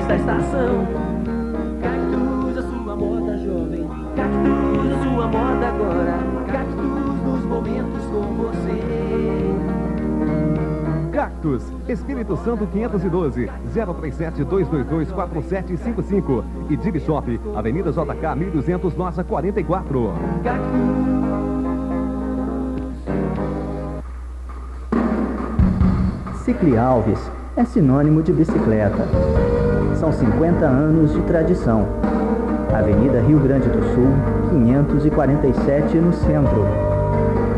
da estação. Cactus, a sua moda jovem. Cactus, a sua moda agora. Cactus nos momentos com você. Cactus, Espírito Santo 512, 037-222-4755 e Dib Shop, Avenida JK 1200, Nossa 44. Cicli Alves é sinônimo de bicicleta. São 50 anos de tradição. Avenida Rio Grande do Sul, 547 no centro.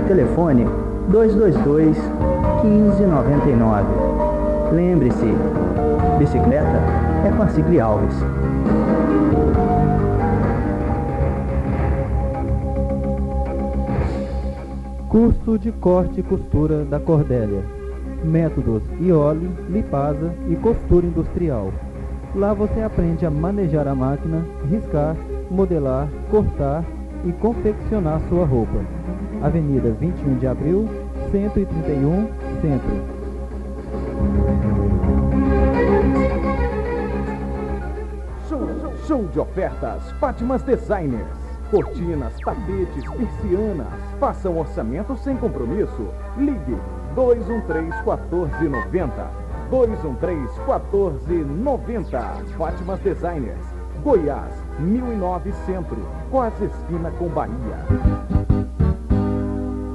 Telefone 222-1599. Lembre-se, bicicleta é com a Cicli Alves. Curso de corte e costura da Cordélia. Métodos Iole, Lipasa e costura industrial. Lá você aprende a manejar a máquina, riscar, modelar, cortar e confeccionar sua roupa. Avenida 21 de Abril, 131, Centro. Show de ofertas, Fátimas Designers. Cortinas, tapetes, persianas. Faça um orçamento sem compromisso. Ligue 213-1490. 213-1490. Fátimas Designers. Goiás, 1009 Centro. Quase esquina com Bahia.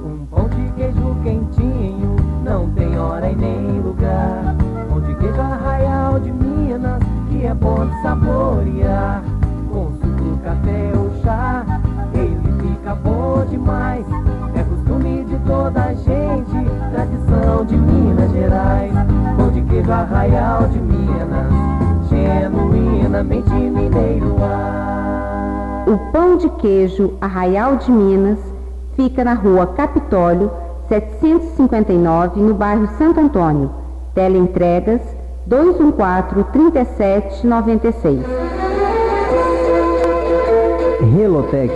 Um pão de queijo quentinho, não tem hora e nem lugar. Pão de queijo Arraial de Minas, que é bom de saborear. Com suco, café ou chá, ele fica bom demais. É costume de toda a gente, tradição de Minas Gerais. Pão de queijo Arraial de Minas, genuinamente mineiro. O pão de queijo Arraial de Minas fica na rua Capitólio, 759, no bairro Santo Antônio. Teleentregas 214-3796. Relotec,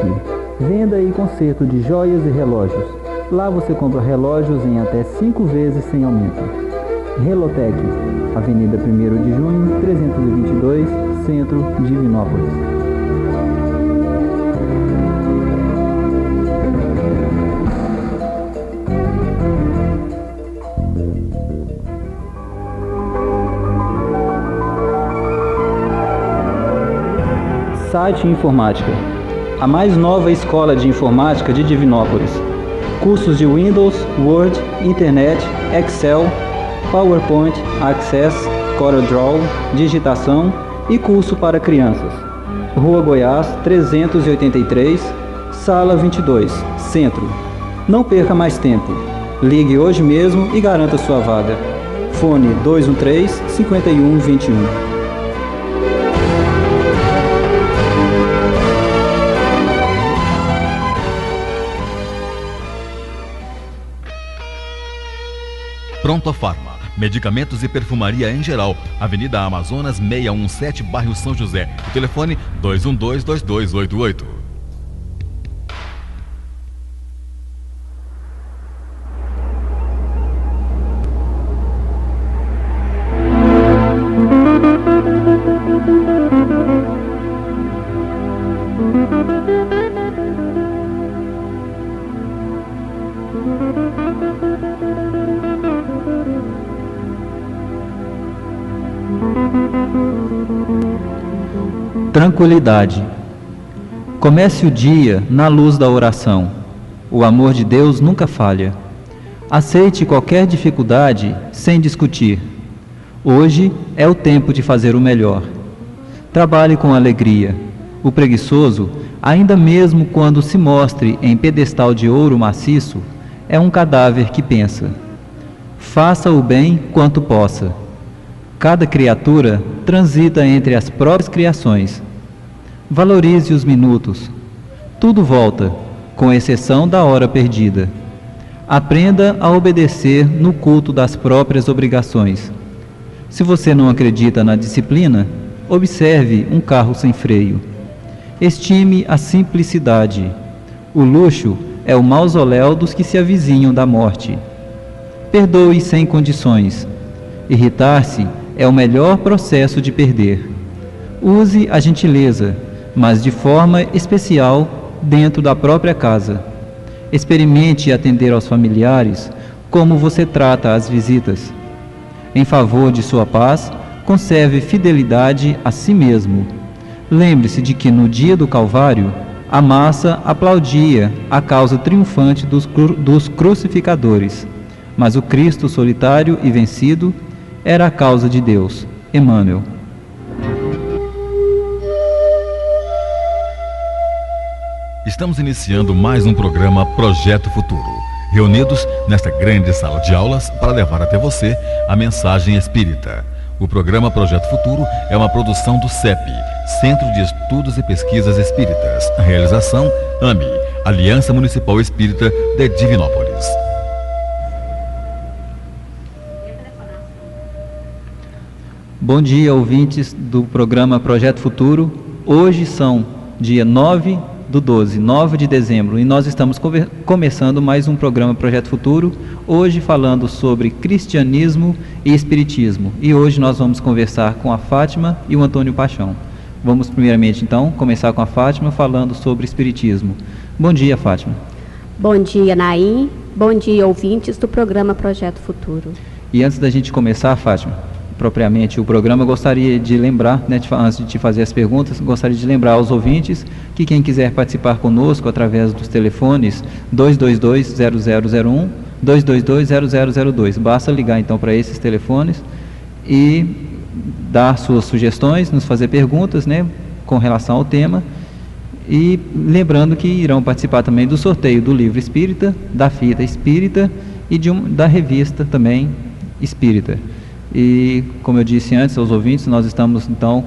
venda e conserto de joias e relógios. Lá você compra relógios em até 5 vezes sem aumento. Relotec, Avenida 1º de Junho, 322, Centro, Divinópolis. Site Informática, a mais nova escola de informática de Divinópolis. Cursos de Windows, Word, Internet, Excel, PowerPoint, Access, CorelDRAW, digitação e curso para crianças. Rua Goiás, 383, Sala 22, Centro. Não perca mais tempo. Ligue hoje mesmo e garanta sua vaga. Fone 213-5121. Pronto Farma, medicamentos e perfumaria em geral, Avenida Amazonas 617, bairro São José. O telefone 212-2288. Tranquilidade. Comece o dia na luz da oração. O amor de Deus nunca falha. Aceite qualquer dificuldade sem discutir. Hoje é o tempo de fazer o melhor. Trabalhe com alegria. O preguiçoso, ainda mesmo quando se mostre em pedestal de ouro maciço, é um cadáver que pensa. Faça o bem quanto possa. Cada criatura transita entre as próprias criações. Valorize os minutos. Tudo volta, com exceção da hora perdida. Aprenda a obedecer no culto das próprias obrigações. Se você não acredita na disciplina, observe um carro sem freio. Estime a simplicidade. O luxo é o mausoléu dos que se avizinham da morte. Perdoe sem condições. Irritar-se é o melhor processo de perder. use a gentileza, mas de forma especial dentro da própria casa. Experimente atender aos familiares como você trata as visitas. Em favor de sua paz, conserve fidelidade a si mesmo. Lembre-se de que no dia do Calvário, a massa aplaudia a causa triunfante dos crucificadores, mas o Cristo solitário e vencido era a causa de Deus, Emmanuel. Estamos iniciando mais um programa Projeto Futuro, reunidos nesta grande sala de aulas para levar até você a mensagem espírita. O programa Projeto Futuro é uma produção do CEP, Centro de Estudos e Pesquisas Espíritas. Realização AME, Aliança Municipal Espírita de Divinópolis. Bom dia, ouvintes do programa Projeto Futuro. Hoje são dia 9 de dezembro, e nós estamos começando mais um programa Projeto Futuro, hoje falando sobre cristianismo e espiritismo. E hoje nós vamos conversar com a Fátima e o Antônio Paixão. Vamos primeiramente então começar com a Fátima falando sobre espiritismo. Bom dia, Fátima. Bom dia, Naim. Bom dia, ouvintes do programa Projeto Futuro. E antes da gente começar, Fátima, propriamente o programa, gostaria de lembrar, antes de te fazer as perguntas, gostaria de lembrar aos ouvintes que quem quiser participar conosco através dos telefones 222-0001, 222-0002, basta ligar então para esses telefones e dar suas sugestões, nos fazer perguntas, com relação ao tema, e lembrando que irão participar também do sorteio do livro espírita, da fita espírita e da revista também espírita. E, como eu disse antes aos ouvintes, nós estamos, então,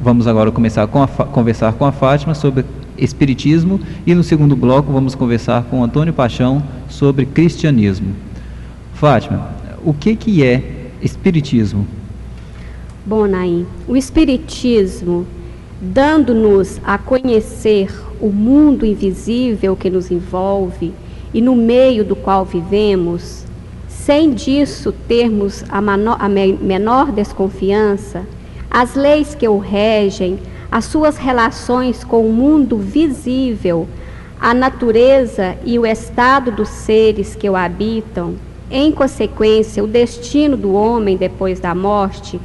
vamos agora começar conversar com a Fátima sobre espiritismo, e no segundo bloco vamos conversar com o Antônio Paixão sobre cristianismo. Fátima, o que é espiritismo? Bom, Naim, o espiritismo, dando-nos a conhecer o mundo invisível que nos envolve e no meio do qual vivemos, sem disso termos a menor desconfiança, as leis que o regem, as suas relações com o mundo visível, a natureza e o estado dos seres que o habitam, em consequência, o destino do homem depois da morte,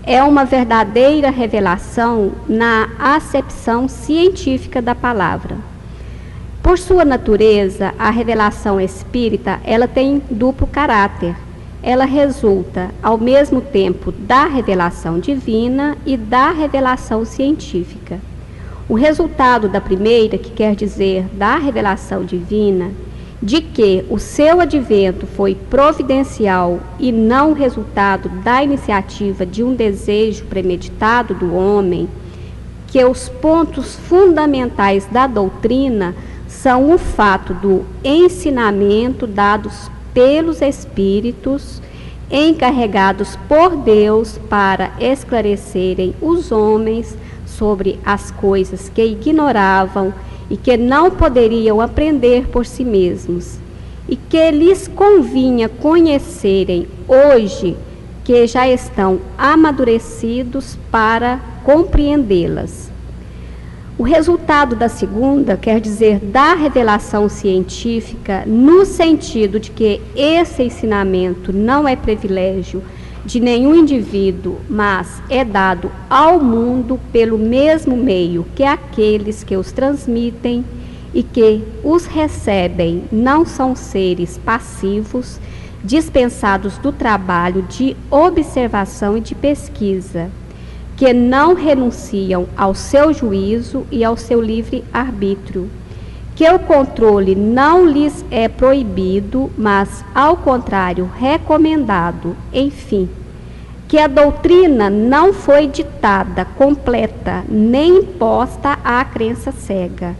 é uma verdadeira revelação na acepção científica da palavra. Por sua natureza, a revelação espírita, ela tem duplo caráter. Ela resulta, ao mesmo tempo, da revelação divina e da revelação científica. O resultado da primeira, que quer dizer da revelação divina, de que o seu advento foi providencial e não resultado da iniciativa de um desejo premeditado do homem, que os pontos fundamentais da doutrina são o fato do ensinamento dados pelos espíritos encarregados por Deus para esclarecerem os homens sobre as coisas que ignoravam e que não poderiam aprender por si mesmos, e que lhes convinha conhecerem hoje, que já estão amadurecidos para compreendê-las. O resultado da segunda, quer dizer, da revelação científica, no sentido de que esse ensinamento não é privilégio de nenhum indivíduo, mas é dado ao mundo pelo mesmo meio que aqueles que os transmitem e que os recebem não são seres passivos, dispensados do trabalho de observação e de pesquisa, que não renunciam ao seu juízo e ao seu livre arbítrio, que o controle não lhes é proibido, mas, ao contrário, recomendado, enfim, que a doutrina não foi ditada, completa, nem imposta à crença cega,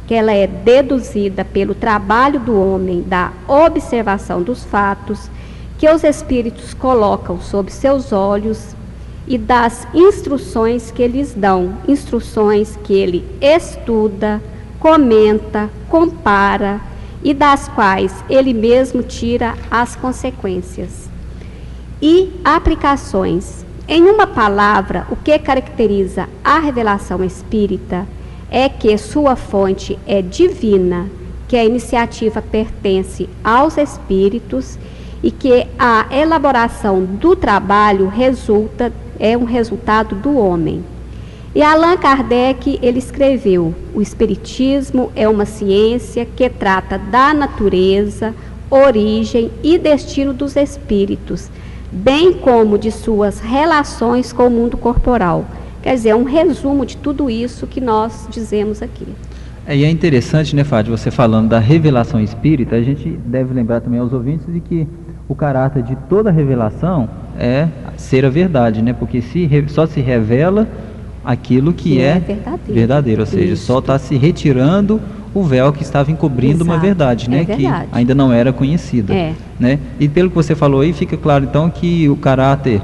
que ela é deduzida pelo trabalho do homem, da observação dos fatos, que os espíritos colocam sob seus olhos, e das instruções que eles dão, instruções que ele estuda, comenta, compara e das quais ele mesmo tira as consequências. E aplicações em uma palavra, o que caracteriza a revelação espírita é que sua fonte é divina, que a iniciativa pertence aos espíritos e que a elaboração do trabalho é um resultado do homem. E Allan Kardec, ele escreveu: o espiritismo é uma ciência que trata da natureza, origem e destino dos espíritos, bem como de suas relações com o mundo corporal. Quer dizer, é um resumo de tudo isso que nós dizemos aqui. E é interessante, né, Fátima, você falando da revelação espírita, a gente deve lembrar também aos ouvintes de que o caráter de toda revelação é ser a verdade, né? Porque só se revela aquilo que é verdadeiro, ou seja, só está se retirando o véu que estava encobrindo uma verdade, né? Que ainda não era conhecida, né? E pelo que você falou aí, fica claro então que o caráter,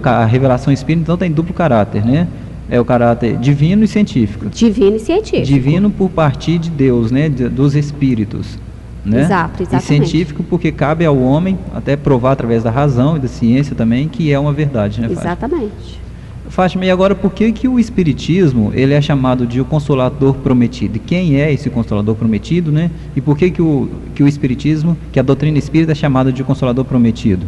a revelação espírita então tem duplo caráter, né? É o caráter divino e científico. Divino e científico. Divino por partir de Deus, né? Dos espíritos, né? Exato, exatamente. E científico porque cabe ao homem até provar através da razão e da ciência também que é uma verdade, né, Fátima? Exatamente. Fátima, e agora por que o Espiritismo ele é chamado de o Consolador Prometido? E quem é esse Consolador Prometido, né? E por que o Espiritismo, que a doutrina espírita é chamada de Consolador Prometido?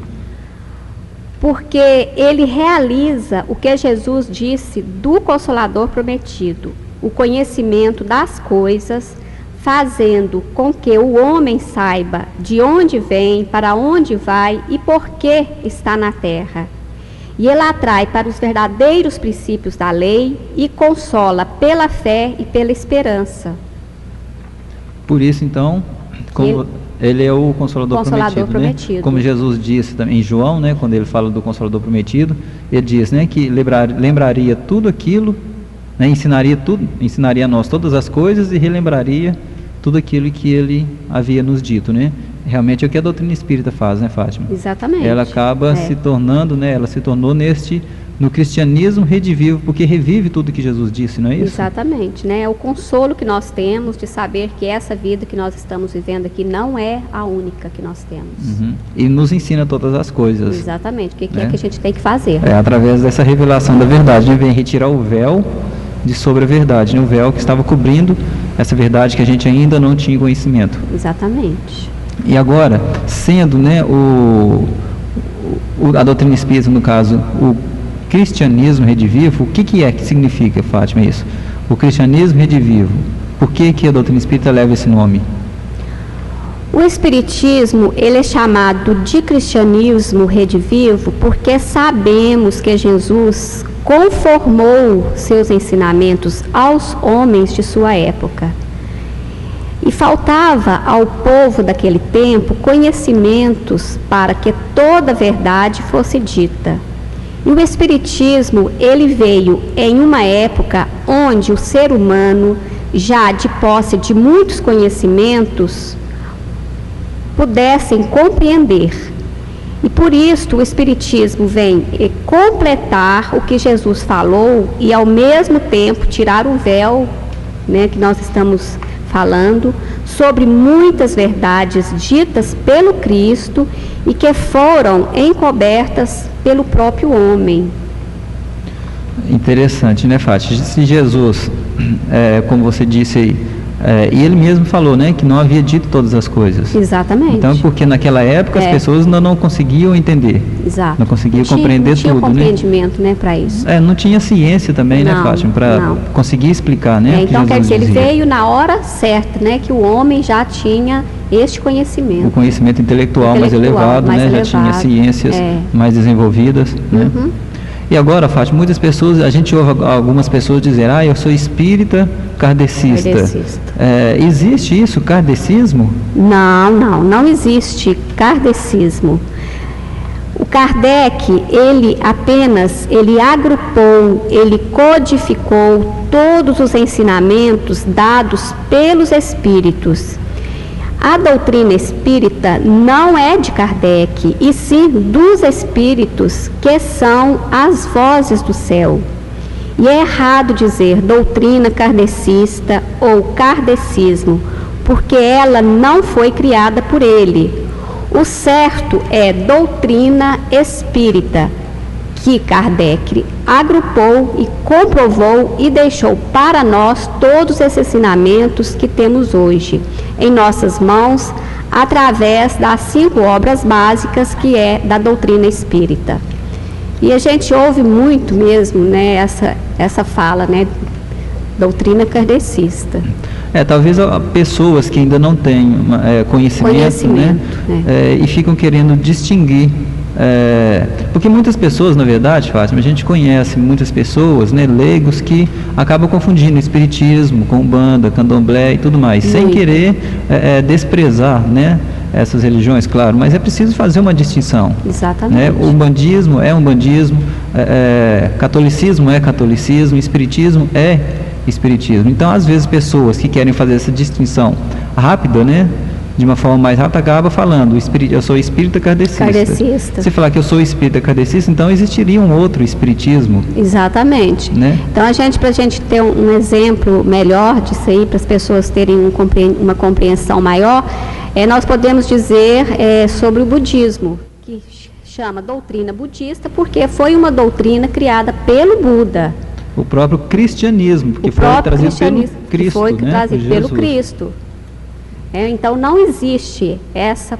Porque ele realiza o que Jesus disse do Consolador Prometido, o conhecimento das coisas, fazendo com que o homem saiba de onde vem, para onde vai e por que está na terra. E ele atrai para os verdadeiros princípios da lei e consola pela fé e pela esperança. Por isso, então, ele é o Consolador Prometido, né? Como Jesus disse também em João, né, quando ele fala do Consolador Prometido, ele diz, né, que lembraria tudo aquilo, né, ensinaria a nós todas as coisas e relembraria tudo aquilo que ele havia nos dito, né? Realmente é o que a doutrina espírita faz, né, Fátima? Exatamente. Ela acaba se tornando, né, ela se tornou no cristianismo redivivo, porque revive tudo que Jesus disse, não é isso? Exatamente, né? É o consolo que nós temos de saber que essa vida que nós estamos vivendo aqui não é a única que nós temos. Uhum. E nos ensina todas as coisas. Exatamente, o que é que a gente tem que fazer. Através dessa revelação da verdade, né, vem retirar o véu de sobre a verdade, né? O véu que estava cobrindo essa verdade que a gente ainda não tinha conhecimento. Exatamente. E agora, sendo, né, a doutrina espírita, no caso, o cristianismo redivivo, o que significa, Fátima, isso? O cristianismo redivivo. Por que a doutrina espírita leva esse nome? O espiritismo, ele é chamado de cristianismo redivivo porque sabemos que Jesus conformou seus ensinamentos aos homens de sua época. E faltava ao povo daquele tempo conhecimentos para que toda a verdade fosse dita. E o Espiritismo, ele veio em uma época onde o ser humano, já de posse de muitos conhecimentos, pudessem compreender. E por isso o Espiritismo vem completar o que Jesus falou e ao mesmo tempo tirar o véu, né, que nós estamos falando sobre muitas verdades ditas pelo Cristo e que foram encobertas pelo próprio homem. Interessante, né, Fátima? Se Jesus, como você disse aí, e ele mesmo falou, né, que não havia dito todas as coisas. Exatamente. Então, porque naquela época as pessoas ainda não conseguiam entender. Exato. Não conseguiam compreender tudo, não tinha compreendimento, né, para isso. Não tinha ciência também, né, Fátima, para conseguir explicar, né? Então, quer dizer, ele veio na hora certa, né, que o homem já tinha este conhecimento. O conhecimento intelectual mais elevado, né, já tinha ciências mais desenvolvidas, né? E agora, Fátima, muitas pessoas, a gente ouve algumas pessoas dizer, eu sou espírita kardecista. Existe isso, kardecismo? Não existe kardecismo. O Kardec, ele agrupou, ele codificou todos os ensinamentos dados pelos espíritos. A doutrina espírita não é de Kardec, e sim dos espíritos, que são as vozes do céu. E é errado dizer doutrina kardecista ou kardecismo, porque ela não foi criada por ele. O certo é doutrina espírita, que Kardec agrupou e comprovou e deixou para nós todos esses ensinamentos que temos hoje em nossas mãos, através das 5 obras básicas que é da doutrina espírita. E a gente ouve muito mesmo, né, essa fala, né, doutrina kardecista. Talvez pessoas que ainda não têm conhecimento, né, e ficam querendo distinguir. Porque muitas pessoas, na verdade, Fátima, a gente conhece muitas pessoas, né, leigos, que acabam confundindo espiritismo com umbanda, candomblé e tudo mais, sem querer desprezar, né, essas religiões, claro, mas é preciso fazer uma distinção. Exatamente. Né? O umbandismo é umbandismo, catolicismo é catolicismo, espiritismo é espiritismo. Então, às vezes, pessoas que querem fazer essa distinção rápida, né, de uma forma mais rápida, acaba falando, eu sou espírita kardecista. Se falar que eu sou espírita kardecista, então existiria um outro espiritismo. Exatamente. Né? Então, para a gente ter um exemplo melhor disso aí, para as pessoas terem uma compreensão maior, nós podemos dizer sobre o budismo, que chama doutrina budista, porque foi uma doutrina criada pelo Buda. O próprio cristianismo, que foi trazido pelo Cristo. Foi né? trazido pelo Cristo. Então, não existe essa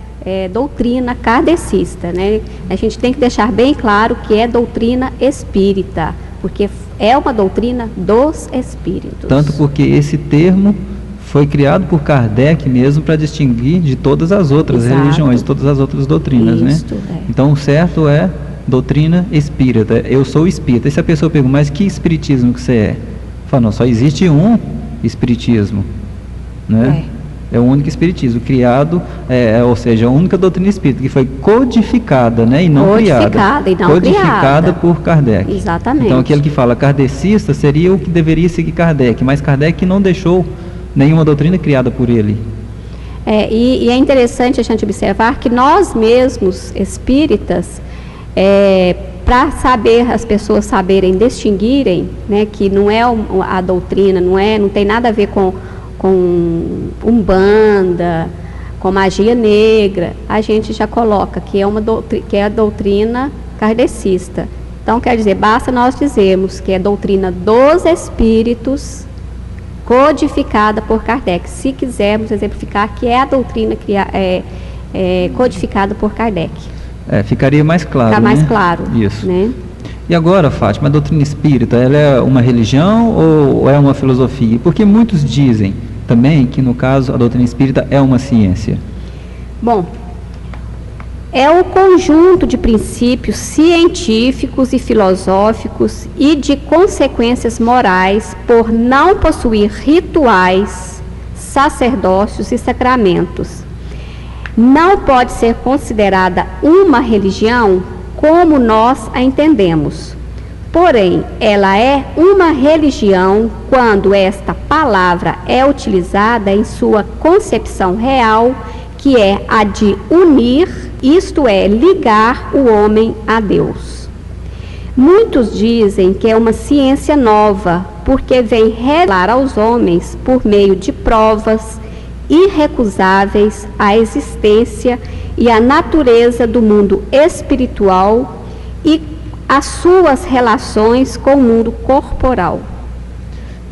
doutrina kardecista, né? A gente tem que deixar bem claro que é doutrina espírita, porque é uma doutrina dos espíritos. Tanto porque esse termo foi criado por Kardec mesmo para distinguir de todas as outras religiões, de todas as outras doutrinas, né? Então, o certo é doutrina espírita. Eu sou espírita. E se a pessoa pergunta, mas que espiritismo que você é? Fala, não, só existe um espiritismo, né? É o único espiritismo criado, ou seja, a única doutrina espírita que foi codificada, né, e não criada. Codificada por Kardec. Exatamente. Então, aquele que fala kardecista seria o que deveria seguir Kardec, mas Kardec não deixou nenhuma doutrina criada por ele. E é interessante a gente observar que nós mesmos, espíritas, para as pessoas saberem distinguirem, né, que não é a doutrina, não tem nada a ver com umbanda, com magia negra, a gente já coloca que é a doutrina kardecista. Então, quer dizer, basta nós dizermos que é doutrina dos espíritos codificada por Kardec, se quisermos exemplificar que é a doutrina codificada por Kardec. Ficaria mais claro. Fica mais claro. Isso. Né? E agora, Fátima, a doutrina espírita, ela é uma religião ou é uma filosofia? Porque muitos dizem também que, no caso, a doutrina espírita é uma ciência. Bom, é o conjunto de princípios científicos e filosóficos e de consequências morais por não possuir rituais, sacerdócios e sacramentos. Não pode ser considerada uma religião como nós a entendemos. Porém, ela é uma religião quando esta palavra é utilizada em sua concepção real, que é a de unir, isto é, ligar o homem a Deus. Muitos dizem que é uma ciência nova, porque vem revelar aos homens, por meio de provas irrecusáveis, a existência e a natureza do mundo espiritual e as suas relações com o mundo corporal.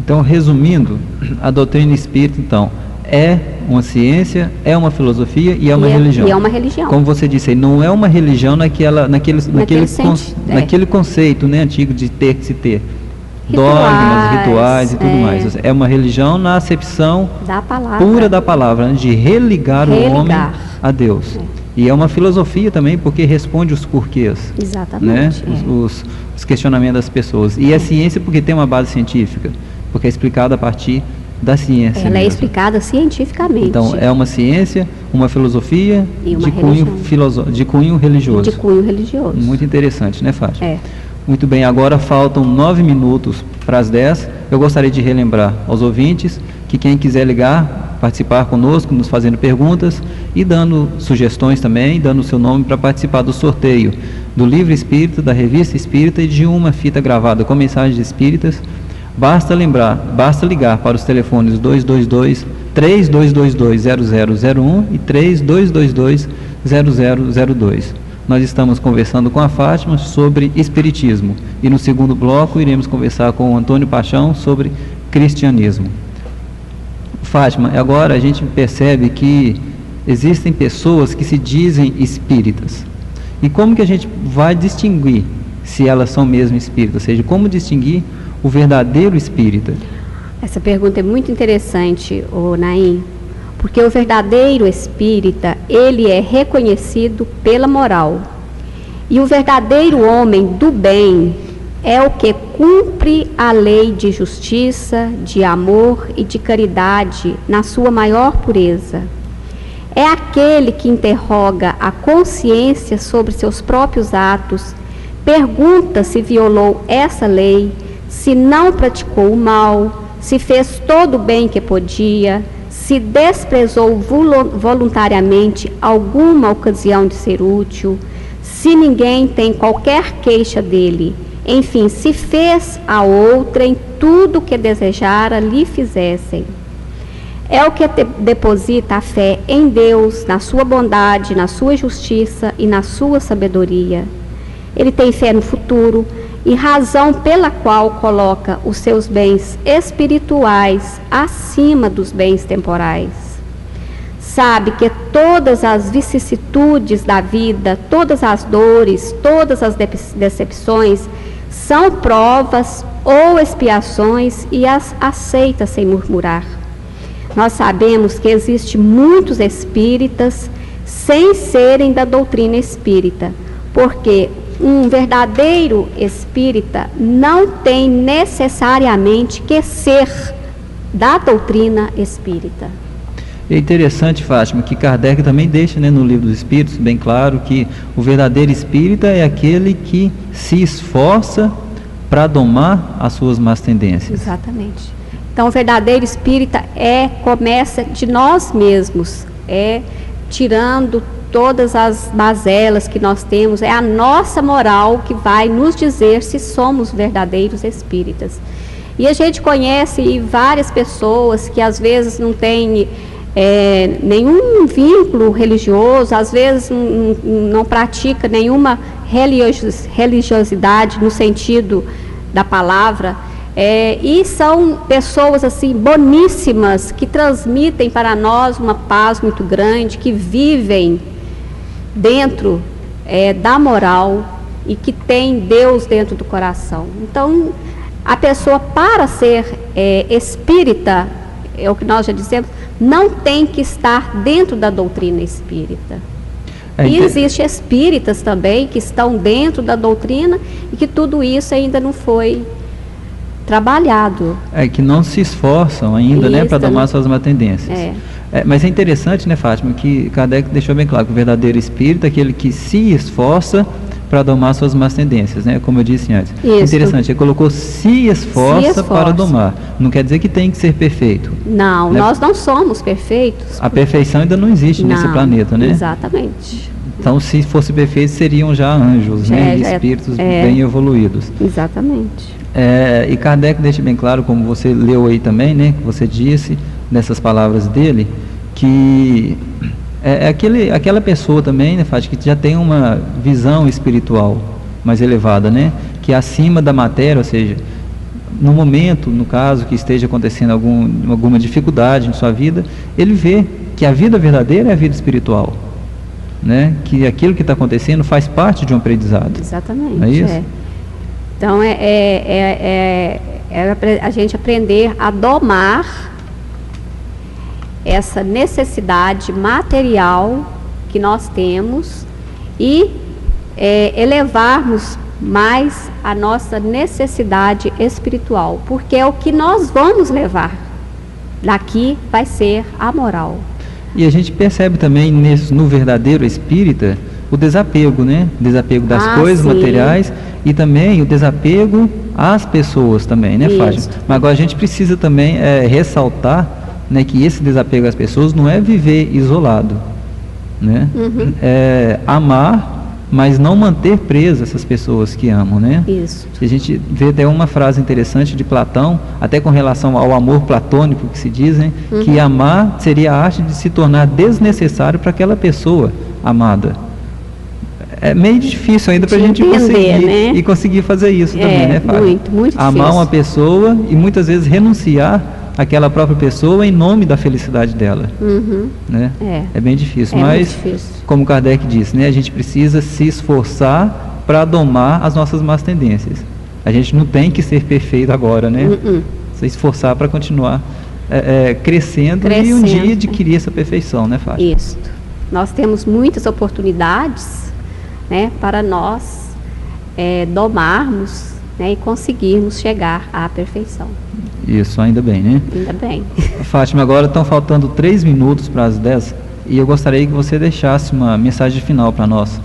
Então, resumindo, a doutrina espírita, então, é uma ciência, é uma filosofia e é uma religião. E é uma religião. Como você disse, não é uma religião naquele conceito, né, antigo de ter que se ter. Dogmas, rituais e tudo mais. É uma religião na acepção pura da palavra, né, de religar o homem a Deus. E é uma filosofia também, porque responde os porquês. Exatamente. Né? Os questionamentos das pessoas. E é ciência porque tem uma base científica, porque é explicada a partir da ciência. Ela mesmo. É explicada cientificamente. Então, é uma ciência, uma filosofia e uma de cunho religioso. De cunho religioso. Muito interessante, né, Fátima? É. Muito bem, agora faltam 9 minutos para as 10. Eu gostaria de relembrar aos ouvintes que quem quiser ligar, participar conosco, nos fazendo perguntas e dando sugestões também, dando o seu nome para participar do sorteio do Livro Espírita, da Revista Espírita e de uma fita gravada com mensagens espíritas. Basta ligar para os telefones 3222-0001 e 3222-0002. nós estamos conversando com a Fátima sobre espiritismo. E no segundo bloco iremos conversar com o Antônio Paixão sobre cristianismo. Fátima, agora a gente percebe que existem pessoas que se dizem espíritas. E como que a gente vai distinguir se elas são mesmo espíritas? Ou seja, como distinguir o verdadeiro espírita? Essa pergunta é muito interessante, Naim, porque o verdadeiro espírita, ele é reconhecido pela moral. E o verdadeiro homem do bem é o que cumpre a lei de justiça, de amor e de caridade na sua maior pureza. É aquele que interroga a consciência sobre seus próprios atos, pergunta se violou essa lei, se não praticou o mal, se fez todo o bem que podia, se desprezou voluntariamente alguma ocasião de ser útil, se ninguém tem qualquer queixa dele, enfim, se fez a outrem tudo o que desejara lhe fizessem. É o que deposita a fé em Deus, na sua bondade, na sua justiça e na sua sabedoria. Ele tem fé no futuro e razão pela qual coloca os seus bens espirituais acima dos bens temporais. Sabe que todas as vicissitudes da vida, todas as dores, todas as decepções são provas ou expiações e as aceita sem murmurar. Nós sabemos que existem muitos espíritas sem serem da doutrina espírita, porque um verdadeiro espírita não tem necessariamente que ser da doutrina espírita. É interessante, Fátima, que Kardec também deixa, né, no Livro dos Espíritos, bem claro que o verdadeiro espírita é aquele que se esforça para domar as suas más tendências. Exatamente. Então, o verdadeiro espírita começa de nós mesmos, tirando todas as mazelas que nós temos, é a nossa moral que vai nos dizer se somos verdadeiros espíritas. E a gente conhece várias pessoas que às vezes não têm nenhum vínculo religioso, às vezes não pratica nenhuma religiosidade no sentido da palavra, e são pessoas assim boníssimas, que transmitem para nós uma paz muito grande, que vivem dentro da moral e que tem Deus dentro do coração. Então, a pessoa, para ser espírita, é o que nós já dissemos, não tem que estar dentro da doutrina espírita. E existem espíritas também que estão dentro da doutrina e que tudo isso ainda não foi trabalhado. Que não se esforçam ainda, né, para domar suas má tendências. Mas é interessante, né, Fátima, que Kardec deixou bem claro que o verdadeiro espírita é aquele que se esforça para domar suas más tendências, né? Como eu disse antes. Isso. Interessante, ele colocou se esforça para domar. Não quer dizer que tem que ser perfeito. Não, né? Nós não somos perfeitos. A perfeição ainda não existe nesse planeta, né? Exatamente. Então, se fosse perfeito, seriam já anjos, né? Espíritos bem evoluídos. Exatamente. E Kardec deixa bem claro, como você leu aí também, né? Que você disse nessas palavras dele, que aquela pessoa também, né, Fátima, que já tem uma visão espiritual mais elevada, né, que é acima da matéria, ou seja, no momento, no caso, que esteja acontecendo alguma dificuldade em sua vida, ele vê que a vida verdadeira é a vida espiritual, né, que aquilo que está acontecendo faz parte de um aprendizado. Exatamente. Não é isso? Então, a gente aprender a domar essa necessidade material que nós temos e elevarmos mais a nossa necessidade espiritual, porque é o que nós vamos levar. Daqui vai ser a moral. E a gente percebe também no verdadeiro espírita o desapego, né? Desapego das coisas materiais e também o desapego às pessoas também, né, Fátima? Mas agora a gente precisa também ressaltar, né, que esse desapego às pessoas não é viver isolado, né? É amar, mas não manter preso essas pessoas que amam, né? Isso. A gente vê até uma frase interessante de Platão, até com relação ao amor platônico que se diz, né? Que amar seria a arte de se tornar desnecessário para aquela pessoa amada. É meio difícil ainda para a gente entender, conseguir, né? E conseguir fazer isso também, né, Fábio? Muito difícil. Amar uma pessoa e muitas vezes renunciar àquela própria pessoa em nome da felicidade dela. Né? É bem difícil, mas muito difícil. Como Kardec disse, né, a gente precisa se esforçar para domar as nossas más tendências. A gente não tem que ser perfeito agora, né? Se esforçar para continuar crescendo e um dia adquirir essa perfeição, né, Fábio? Isso. Nós temos muitas oportunidades, né, para nós domarmos, né, e conseguirmos chegar à perfeição. Isso, ainda bem, né? Ainda bem. Fátima, agora estão faltando 3 minutos para as 10 e eu gostaria que você deixasse uma mensagem final para nós.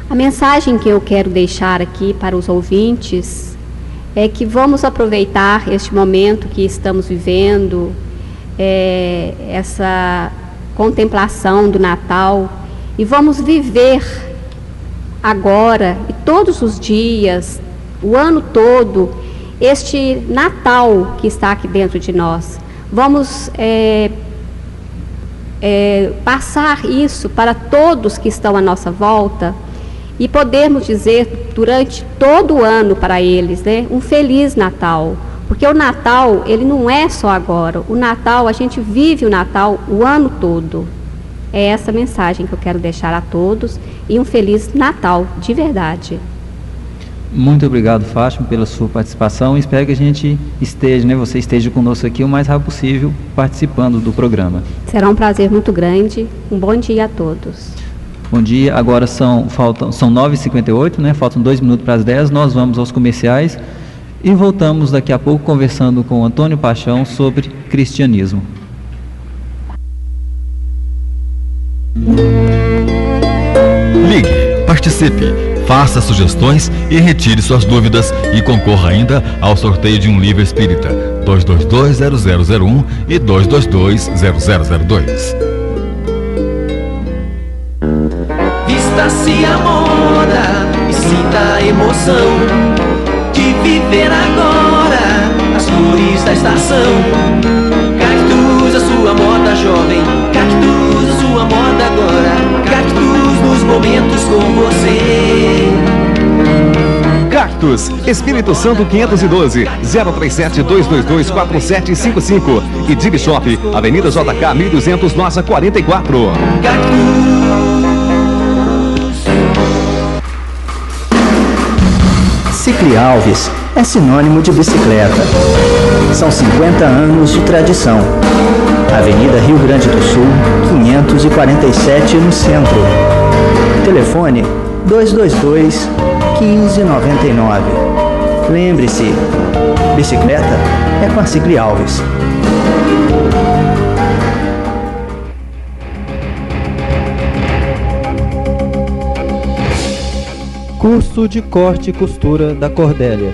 A mensagem que eu quero deixar aqui para os ouvintes é que vamos aproveitar este momento que estamos vivendo, essa contemplação do Natal, e vamos viver agora e todos os dias, o ano todo, este Natal que está aqui dentro de nós. Vamos passar isso para todos que estão à nossa volta e podermos dizer durante todo o ano para eles, né, um Feliz Natal. Porque o Natal, ele não é só agora. O Natal, a gente vive o Natal o ano todo. É essa mensagem que eu quero deixar a todos e um Feliz Natal, de verdade. Muito obrigado, Fátima, pela sua participação. Espero que a gente esteja, né, você esteja conosco aqui o mais rápido possível, participando do programa. Será um prazer muito grande. Um bom dia a todos. Bom dia. Agora são 9h58, né? Faltam 2 minutos para as 10. Nós vamos aos comerciais e voltamos daqui a pouco conversando com o Antônio Paixão sobre cristianismo. Ligue, participe, faça sugestões e retire suas dúvidas e concorra ainda ao sorteio de um livro espírita 222-0001 e 222-0002. Vista-se a moda e sinta a emoção de viver agora as cores da estação. Cactus, a sua moda jovem, Cactus, a sua moda agora, Cactus nos momentos com você. Cactus, Espírito Santo 512, 037-222-4755 e Dig Shop, Avenida JK 1200, Nossa 44. Cactus. Cicli Alves é sinônimo de bicicleta. São 50 anos de tradição. Avenida Rio Grande do Sul, 547 no centro. Telefone 222-1599. Lembre-se, bicicleta é com a Cicli Alves. Curso de corte e costura da Cordélia.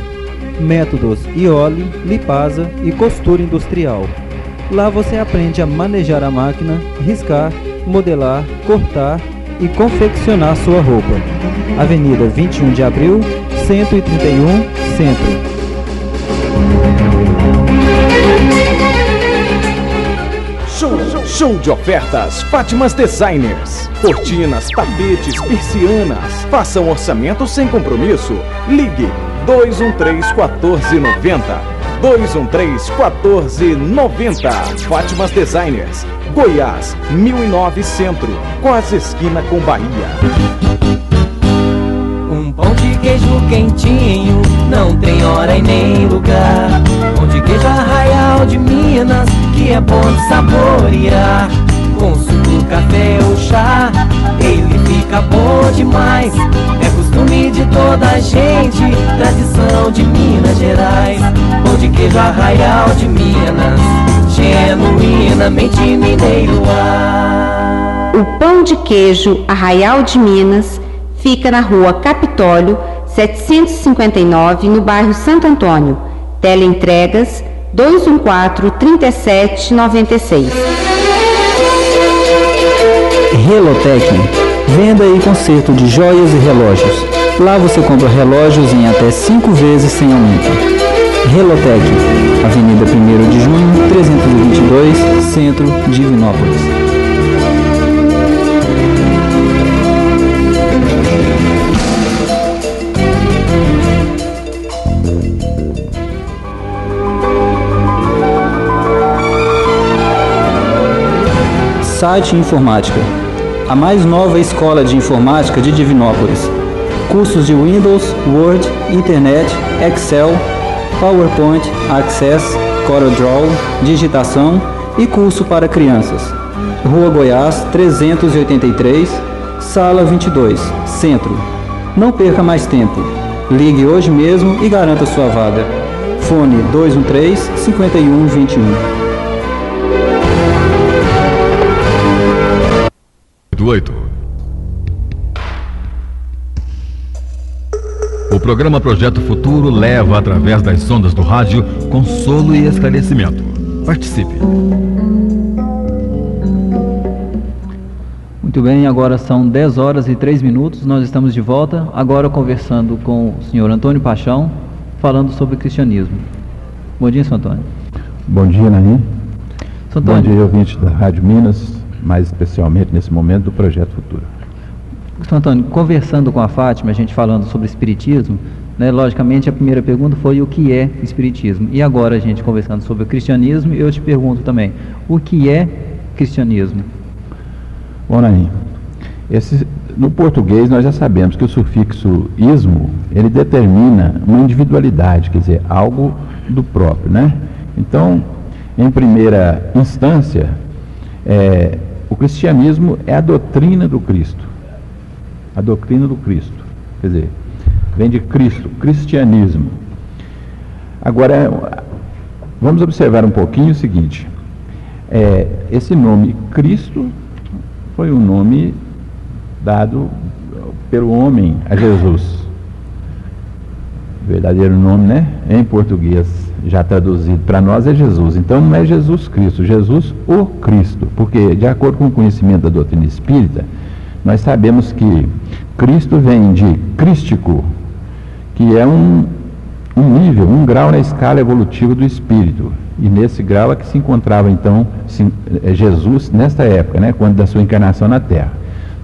Métodos Iole, Lipasa e costura industrial. Lá você aprende a manejar a máquina, riscar, modelar, cortar e confeccionar sua roupa. Avenida 21 de Abril, 131, Centro. Show de ofertas Fátimas Designers. Cortinas, tapetes, persianas. Faça um orçamento sem compromisso. Ligue 213-1490. 213-1490. Fátimas Designers, Goiás, 1009 Centro, quase esquina com Bahia. Um pão de queijo quentinho, não tem hora e nem lugar. Pão de queijo Arraial de Minas, que é bom de saborear. Com suco, café ou chá, ele fica bom demais. É costume de toda a gente, tradição de Minas Gerais. Pão de queijo Arraial de Minas, genuinamente mineiro. O pão de queijo Arraial de Minas fica na rua Capitólio, 759, no bairro Santo Antônio. Teleentregas 214-3796. Relotec, venda e conserto de joias e relógios. Lá você compra relógios em até 5 vezes sem aumento. Relotec, Avenida 1º de Junho, 322, Centro, Divinópolis. Site Informática, a mais nova escola de informática de Divinópolis. Cursos de Windows, Word, Internet, Excel, PowerPoint, Access, CorelDRAW, digitação e curso para crianças. Rua Goiás, 383, Sala 22, Centro. Não perca mais tempo. Ligue hoje mesmo e garanta sua vaga. Fone 213-5121. 8. O programa Projeto Futuro leva através das ondas do rádio consolo e esclarecimento. Participe. Muito bem, agora são 10 horas e 3 minutos, nós estamos de volta, agora conversando com o senhor Antônio Paixão, falando sobre cristianismo. Bom dia, senhor Antônio. Bom dia, Naim. Bom dia, ouvinte da Rádio Minas, mais especialmente nesse momento do Projeto Futuro. Senhor Antônio, conversando com a Fátima, a gente falando sobre espiritismo, né, logicamente a primeira pergunta foi o que é espiritismo. E agora a gente conversando sobre o cristianismo, eu te pergunto também, o que é cristianismo? Bom, Naim, no português nós já sabemos que o sufixo ismo, ele determina uma individualidade, quer dizer, algo do próprio, né? Então, em primeira instância, o cristianismo é a doutrina do Cristo. A doutrina do Cristo. Quer dizer, vem de Cristo, cristianismo. Agora, vamos observar um pouquinho o seguinte. Esse nome Cristo foi um nome dado pelo homem a Jesus. O verdadeiro nome, né? Em português, já traduzido para nós, é Jesus. Então não é Jesus Cristo, Jesus o Cristo. Porque, de acordo com o conhecimento da doutrina espírita, nós sabemos que Cristo vem de crístico, que é um nível, um grau na escala evolutiva do espírito. E nesse grau é que se encontrava então Jesus nesta época, né, quando da sua encarnação na Terra.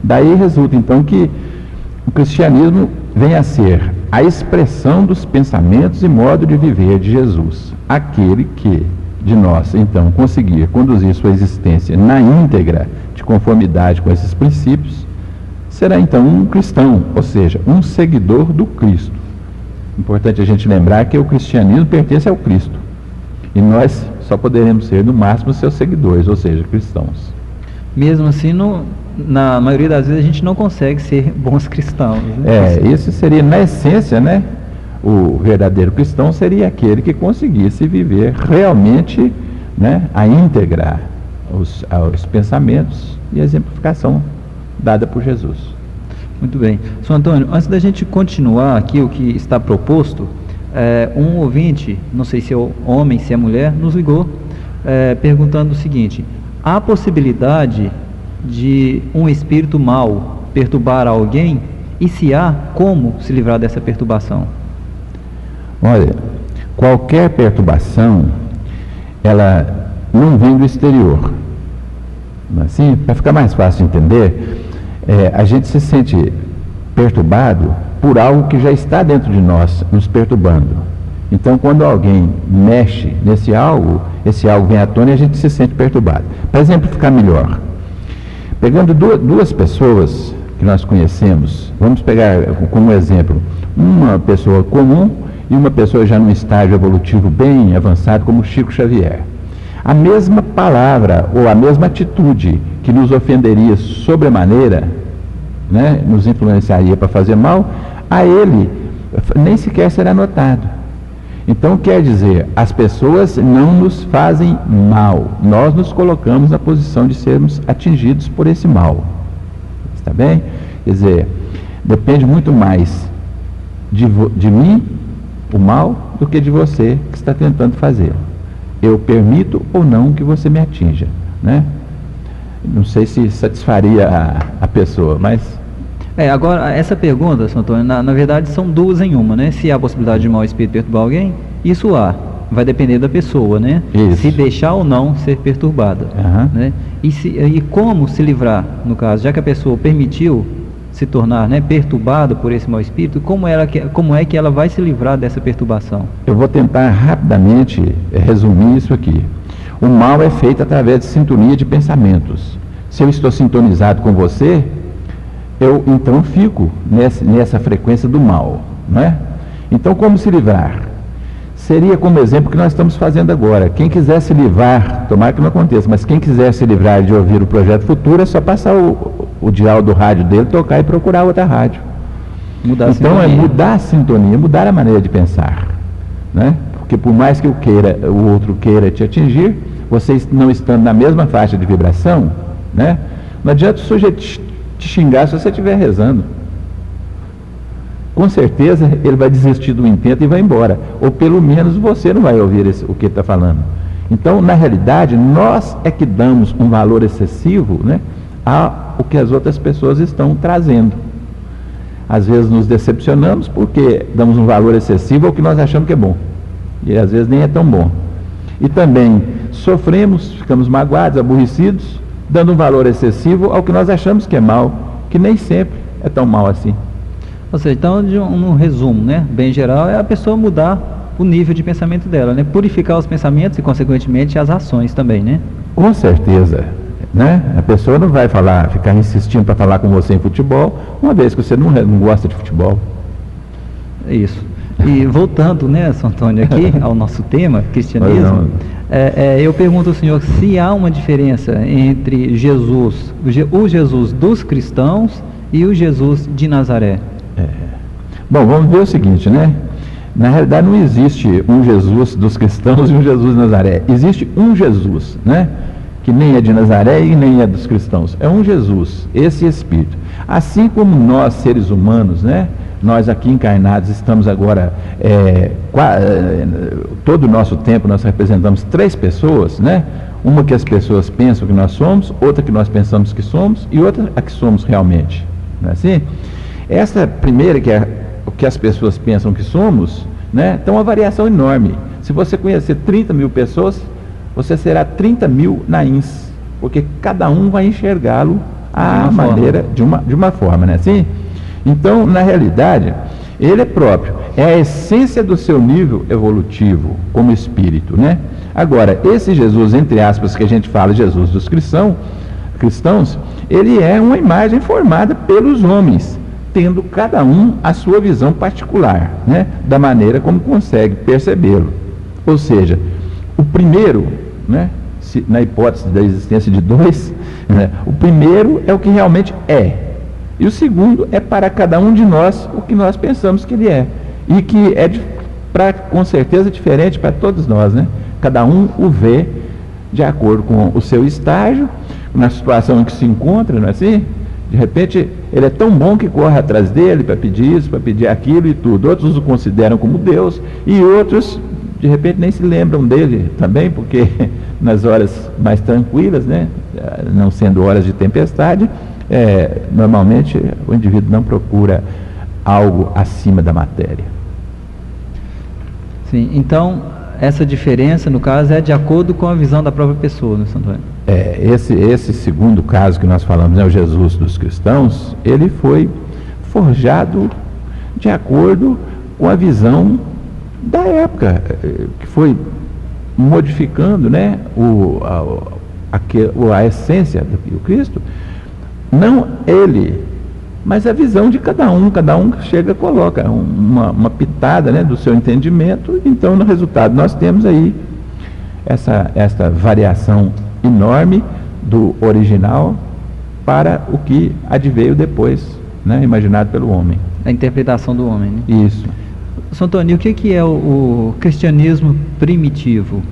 Daí resulta então que o cristianismo vem a ser a expressão dos pensamentos e modo de viver de Jesus. Aquele que de nós então conseguir conduzir sua existência na íntegra, de conformidade com esses princípios, será então um cristão, ou seja, um seguidor do Cristo. Importante a gente lembrar que o cristianismo pertence ao Cristo. E nós só poderemos ser, no máximo, seus seguidores, ou seja, cristãos. Mesmo assim, na maioria das vezes, a gente não consegue ser bons cristãos. Né? Isso seria, na essência, né? O verdadeiro cristão seria aquele que conseguisse viver realmente, né, a íntegra, os pensamentos e a exemplificação dada por Jesus. Muito bem. Senhor Antônio, antes da gente continuar aqui o que está proposto, um ouvinte, não sei se é homem, se é mulher, nos ligou perguntando o seguinte: há possibilidade de um espírito mau perturbar alguém? E se há, como se livrar dessa perturbação? Olha, qualquer perturbação, ela não vem do exterior. Assim, para ficar mais fácil de entender, a gente se sente perturbado por algo que já está dentro de nós, nos perturbando. Então, quando alguém mexe nesse algo, esse algo vem à tona e a gente se sente perturbado. Para exemplificar melhor, pegando duas pessoas que nós conhecemos, vamos pegar como exemplo uma pessoa comum e uma pessoa já num estágio evolutivo bem avançado, como Chico Xavier. A mesma palavra ou a mesma atitude que nos ofenderia sobremaneira, né, nos influenciaria para fazer mal, a ele nem sequer será notado. Então quer dizer, as pessoas não nos fazem mal, nós nos colocamos na posição de sermos atingidos por esse mal. Está bem? Quer dizer, depende muito mais de mim, o mal, do que de você que está tentando fazê-lo. Eu permito ou não que você me atinja, né? Não sei se satisfaria a pessoa, mas... Agora, essa pergunta, Sr. Antônio, na verdade são duas em uma, né? Se há a possibilidade de mau espírito perturbar alguém, isso há. Vai depender da pessoa, né? Isso. Se deixar ou não ser perturbada. Uhum. Né? E como se livrar, no caso, já que a pessoa permitiu se tornar, né, perturbada por esse mau espírito, como é que ela vai se livrar dessa perturbação? Eu vou tentar rapidamente resumir isso aqui. O mal é feito através de sintonia de pensamentos. Se eu estou sintonizado com você, eu então fico nessa frequência do mal, não é? Então, como se livrar? Seria como exemplo que nós estamos fazendo agora. Quem quiser se livrar, tomara que não aconteça, mas quem quiser se livrar de ouvir o Projeto Futuro, é só passar o dial do rádio dele, tocar e procurar outra rádio. Então é mudar a sintonia, mudar a maneira de pensar, né? Porque por mais que o outro queira te atingir, você não estando na mesma faixa de vibração, né? Não adianta o sujeito te xingar se você estiver rezando. Com certeza ele vai desistir do intento e vai embora. Ou pelo menos você não vai ouvir o que ele está falando. Então, na realidade, nós é que damos um valor excessivo, né, ao que as outras pessoas estão trazendo. Às vezes nos decepcionamos porque damos um valor excessivo ao que nós achamos que é bom. E às vezes nem é tão bom. E também sofremos, ficamos magoados, aborrecidos, dando um valor excessivo ao que nós achamos que é mal, que nem sempre é tão mal assim. Ou seja, então, um resumo, né, bem geral, é a pessoa mudar o nível de pensamento dela, né, purificar os pensamentos e, consequentemente, as ações também, né? Com certeza, né? A pessoa não vai ficar insistindo para falar com você em futebol, uma vez que você não gosta de futebol. É isso. E voltando, né, São Antônio, aqui ao nosso tema, cristianismo, eu pergunto ao senhor se há uma diferença entre Jesus, o Jesus dos cristãos e o Jesus de Nazaré. Bom, vamos ver o seguinte, né? Na realidade não existe um Jesus dos cristãos e um Jesus de Nazaré. Existe um Jesus, né? Que nem é de Nazaré e nem é dos cristãos. É um Jesus, esse Espírito. Assim como nós, seres humanos, né? Nós aqui encarnados estamos agora, todo o nosso tempo nós representamos 3 pessoas, né? Uma que as pessoas pensam que nós somos, outra que nós pensamos que somos e outra a que somos realmente. Não é assim? Essa primeira, que é o que as pessoas pensam que somos, né, tem uma variação enorme. Se você conhecer 30 mil pessoas, você será 30 mil nains, porque cada um vai enxergá-lo de uma forma, né, assim? Então, na realidade, ele é próprio, é a essência do seu nível evolutivo como espírito, né? Agora, esse Jesus, entre aspas, que a gente fala, Jesus dos cristãos, ele é uma imagem formada pelos homens, tendo cada um a sua visão particular, né, da maneira como consegue percebê-lo. Ou seja, o primeiro, né, na hipótese da existência de 2, né, o primeiro é o que realmente é, e o segundo é para cada um de nós o que nós pensamos que ele é, e que é com certeza diferente para todos nós, né? Cada um o vê de acordo com o seu estágio, na situação em que se encontra, não é assim? De repente, ele é tão bom que corre atrás dele para pedir isso, para pedir aquilo e tudo. Outros o consideram como Deus e outros, de repente, nem se lembram dele também, porque nas horas mais tranquilas, né, não sendo horas de tempestade, normalmente o indivíduo não procura algo acima da matéria. Sim, então, essa diferença, no caso, é de acordo com a visão da própria pessoa, né, Santo Antônio? Esse segundo caso que nós falamos, né, o Jesus dos cristãos, ele foi forjado de acordo com a visão da época, que foi modificando, né, a essência do Cristo. Não ele, mas a visão de cada um chega e coloca uma pitada, né, do seu entendimento. Então, no resultado, nós temos aí essa variação enorme do original para o que adveio depois, né, imaginado pelo homem. A interpretação do homem, né? Isso. Santo Antônio, o que é o cristianismo primitivo?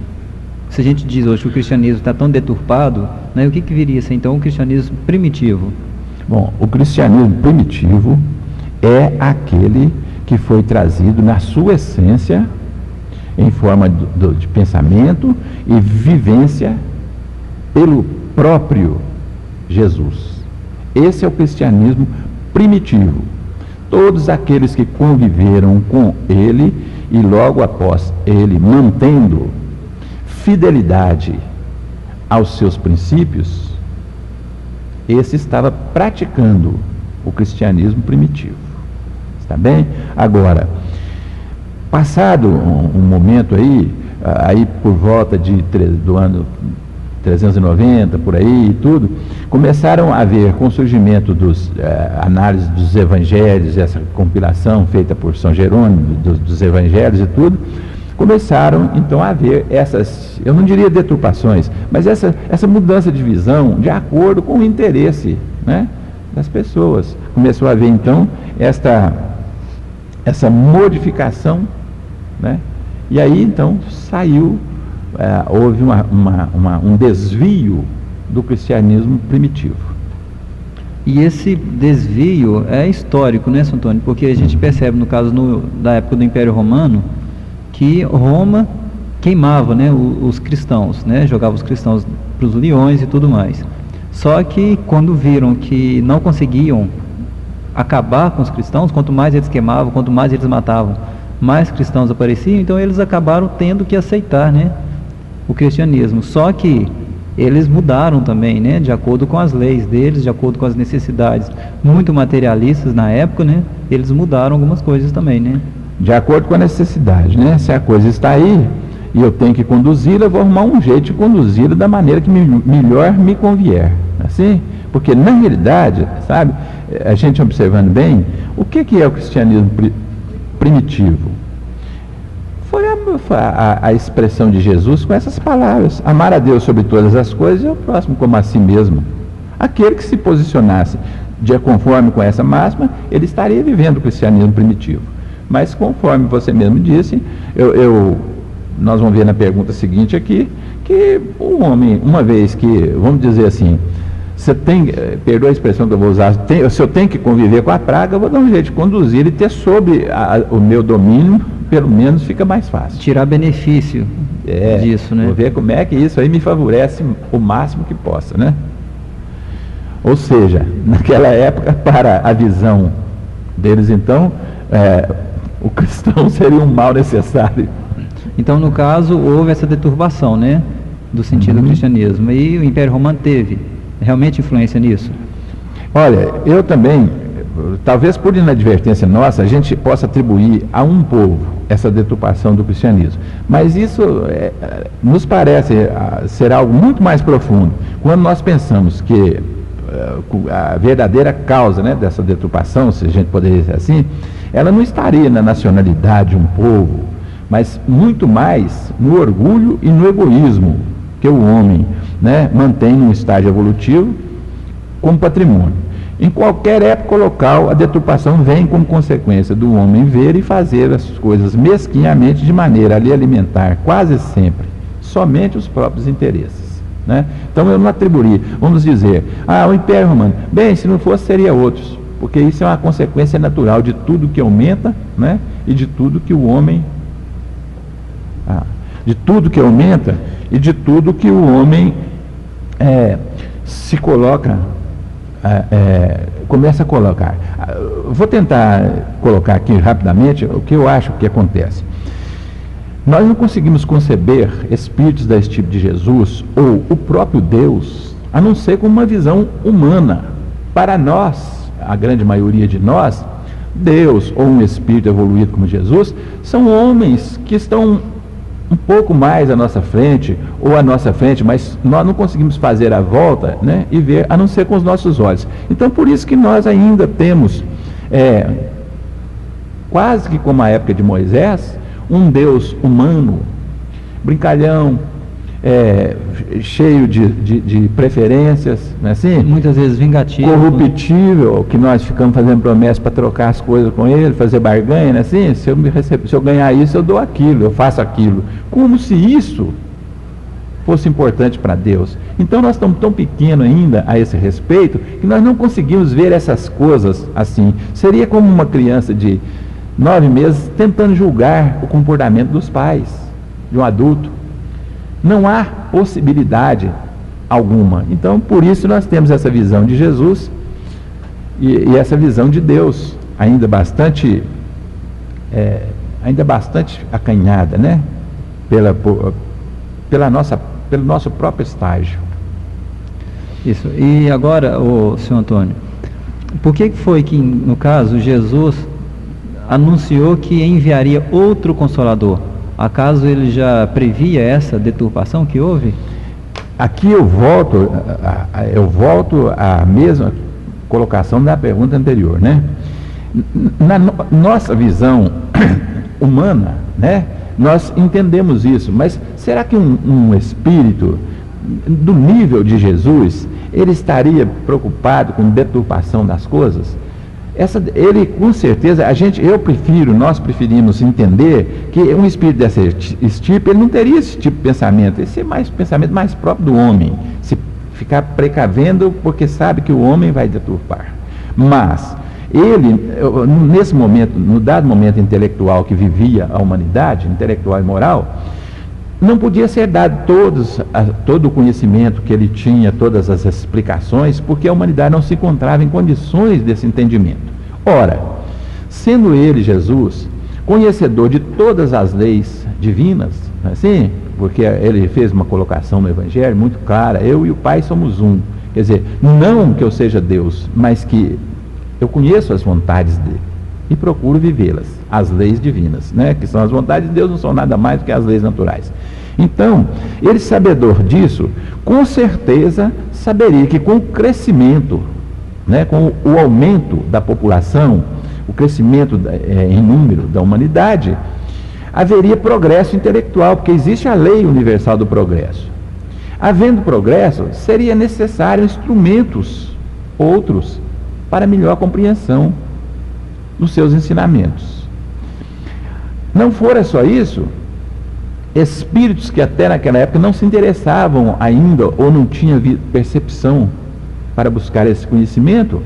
Se a gente diz hoje que o cristianismo está tão deturpado, né, o que viria a ser então o cristianismo primitivo? Bom, o cristianismo primitivo é aquele que foi trazido na sua essência, em forma de pensamento e vivência pelo próprio Jesus. Esse é o cristianismo primitivo. Todos aqueles que conviveram com ele e logo após ele, mantendo fidelidade aos seus princípios, esse estava praticando o cristianismo primitivo. Está bem? Agora, passado um momento aí por volta do ano 390, por aí e tudo, começaram a haver, com o surgimento dos análises dos evangelhos, essa compilação feita por São Jerônimo dos evangelhos e tudo, começaram então a haver essas, eu não diria deturpações, mas essa mudança de visão de acordo com o interesse, né, das pessoas. Começou a haver então essa modificação, né, e aí então houve um desvio do cristianismo primitivo. E esse desvio é histórico, né, São Antônio? Porque a gente percebe, no caso da época do Império Romano, que Roma queimava, né, os cristãos, né, jogava os cristãos para os leões e tudo mais. Só que quando viram que não conseguiam acabar com os cristãos, quanto mais eles queimavam, quanto mais eles matavam, mais cristãos apareciam, então eles acabaram tendo que aceitar, né, o cristianismo. Só que eles mudaram também, né, de acordo com as leis deles, de acordo com as necessidades muito materialistas na época, né, eles mudaram algumas coisas também, né. De acordo com a necessidade, né? Se a coisa está aí e eu tenho que conduzi-la, eu vou arrumar um jeito de conduzi-la da maneira que melhor me convier, assim? Porque na realidade, sabe, a gente observando bem, o que é o cristianismo primitivo? Foi a expressão de Jesus com essas palavras: amar a Deus sobre todas as coisas e ao próximo como a si mesmo. Aquele que se posicionasse de conforme com essa máxima, ele estaria vivendo o cristianismo primitivo. Mas conforme você mesmo disse, nós vamos ver na pergunta seguinte aqui, que o homem, uma vez que, vamos dizer assim, você tem, perdoa a expressão que eu vou usar, se eu tenho que conviver com a praga, eu vou dar um jeito de conduzir e ter sob o meu domínio, pelo menos fica mais fácil. Tirar benefício disso, né? Vou ver como é que isso aí me favorece o máximo que possa, né? Ou seja, naquela época, para a visão deles, então, o cristão seria um mal necessário. Então, no caso, houve essa deturpação, né, do sentido do cristianismo. E o Império Romano teve realmente influência nisso? Olha, eu também, talvez por inadvertência nossa, a gente possa atribuir a um povo essa deturpação do cristianismo. Mas isso nos parece ser algo muito mais profundo. Quando nós pensamos que a verdadeira causa, né, dessa deturpação, se a gente poderia dizer assim, ela não estaria na nacionalidade de um povo, mas muito mais no orgulho e no egoísmo que o homem, né, mantém num estágio evolutivo como patrimônio. Em qualquer época ou local, a deturpação vem como consequência do homem ver e fazer as coisas mesquinhamente, de maneira a lhe alimentar quase sempre somente os próprios interesses, né? Então eu não atribuiria, vamos dizer, o Império Romano, bem, se não fosse seria outros, porque isso é uma consequência natural de tudo que aumenta, né, e de tudo que o homem se coloca, começa a colocar. Vou tentar colocar aqui rapidamente o que eu acho que acontece. Nós não conseguimos conceber espíritos desse tipo de Jesus ou o próprio Deus, a não ser com uma visão humana. Para nós, a grande maioria de nós, Deus ou um espírito evoluído como Jesus são homens que estão um pouco mais à nossa frente ou à nossa frente, mas nós não conseguimos fazer a volta, né, e ver, a não ser com os nossos olhos. Então por isso que nós ainda temos quase que como a época de Moisés, um Deus humano, brincalhão, cheio de preferências, não é assim? Muitas vezes vingativo, corruptível, que nós ficamos fazendo promessa para trocar as coisas com ele, fazer barganha, não é assim? Se eu ganhar isso, eu dou aquilo, eu faço aquilo, como se isso fosse importante para Deus. Então nós estamos tão pequenos ainda a esse respeito, que nós não conseguimos ver essas coisas assim. Seria como uma criança de 9 meses tentando julgar o comportamento dos pais, de um adulto. Não há possibilidade alguma. Então, por isso nós temos essa visão de Jesus e essa visão de Deus, ainda bastante acanhada, né? Pelo nosso próprio estágio. Isso. E agora, senhor Antônio, Por que foi que, no caso, Jesus anunciou que enviaria outro Consolador? Acaso ele já previa essa deturpação que houve? Aqui eu volto à mesma colocação da pergunta anterior, né? Na nossa visão humana, né, nós entendemos isso, mas será que um espírito do nível de Jesus, ele estaria preocupado com deturpação das coisas? Ele, com certeza, nós preferimos entender que um espírito dessa estirpe, ele não teria esse tipo de pensamento, esse é mais pensamento mais próprio do homem, se ficar precavendo porque sabe que o homem vai deturpar. Mas ele, nesse momento, no dado momento intelectual que vivia a humanidade, intelectual e moral, não podia ser dado todo o conhecimento que ele tinha, todas as explicações, porque a humanidade não se encontrava em condições desse entendimento. Ora, sendo ele, Jesus, conhecedor de todas as leis divinas, assim, porque ele fez uma colocação no Evangelho muito clara: eu e o Pai somos um. Quer dizer, não que eu seja Deus, mas que eu conheço as vontades dele e procuro vivê-las, as leis divinas, né? Que são as vontades de Deus, não são nada mais do que as leis naturais. Então, ele, sabedor disso, com certeza saberia que com o crescimento, né, com o aumento da população, o crescimento em número da humanidade, haveria progresso intelectual, porque existe a lei universal do progresso. Havendo progresso, seria necessário instrumentos outros para melhor compreensão dos seus ensinamentos. Não fora só isso, espíritos que até naquela época não se interessavam ainda ou não tinham percepção para buscar esse conhecimento,